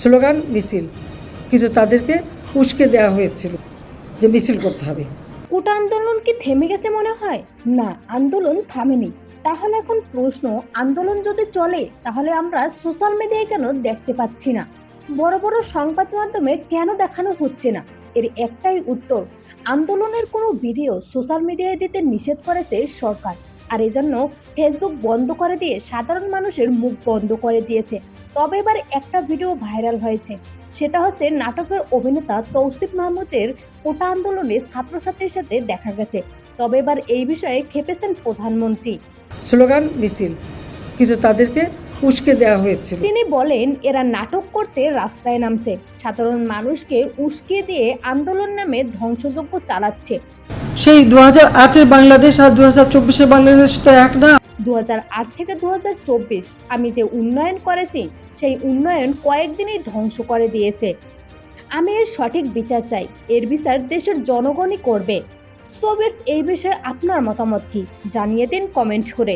Slogan মিছিল, কিন্তু তাদেরকে উস্কে দেওয়া হয়েছিল যে মিছিল করতে হবে। কোটা আন্দোলন কি থেমে গেছে মনে হয়? না, আন্দোলন থামেনি। তাহলে এখন প্রশ্ন, আন্দোলন যদি চলে তাহলে আমরা সোশ্যাল মিডিয়ায় কেন দেখতে পাচ্ছি না? বড় বড় সংবাদ মাধ্যমে কেন দেখানো হচ্ছে না? এর একটাই উত্তর, আন্দোলনের কোনো ভিডিও সোশ্যাল মিডিয়ায় দিতে নিষেধ করেছে সরকার, আর এজন্য ফেসবুক বন্ধ করে দিয়ে সাধারণ মানুষের মুখ বন্ধ করে দিয়েছে। তবে এবার একটা ভিডিও ভাইরাল হয়েছে, সেটা হচ্ছে নাটকের অভিনেতা তৌসিফ মাহমুদের কোটা আন্দোলনে ছাত্রছাত্রীর সাথে দেখা গেছে। তবে এবার এই বিষয়ে ক্ষেপেছেন প্রধানমন্ত্রী। স্লোগান মিছিল, কিন্তু তাদেরকে উস্কে দেওয়া হয়েছিল। তিনি বলেন, এরা নাটক করতে রাস্তায় নামছে, সাধারণ মানুষকে উস্কিয়ে দিয়ে আন্দোলন নামে ধ্বংসযজ্ঞ চালাচ্ছে। সেই 2008-এর বাংলাদেশ আর 2024-এর বাংলাদেশ তো এক না। 2008 থেকে 2024 আমি যে উন্নয়ন করেছি, সেই উন্নয়ন কয়েকদিনেই ধ্বংস করে দিয়েছে। আমি এর সঠিক বিচার চাই, এর বিচার দেশের জনগণই করবে। সো এই বিষয়ে আপনার মতামত কি জানিয়ে দিন কমেন্ট করে।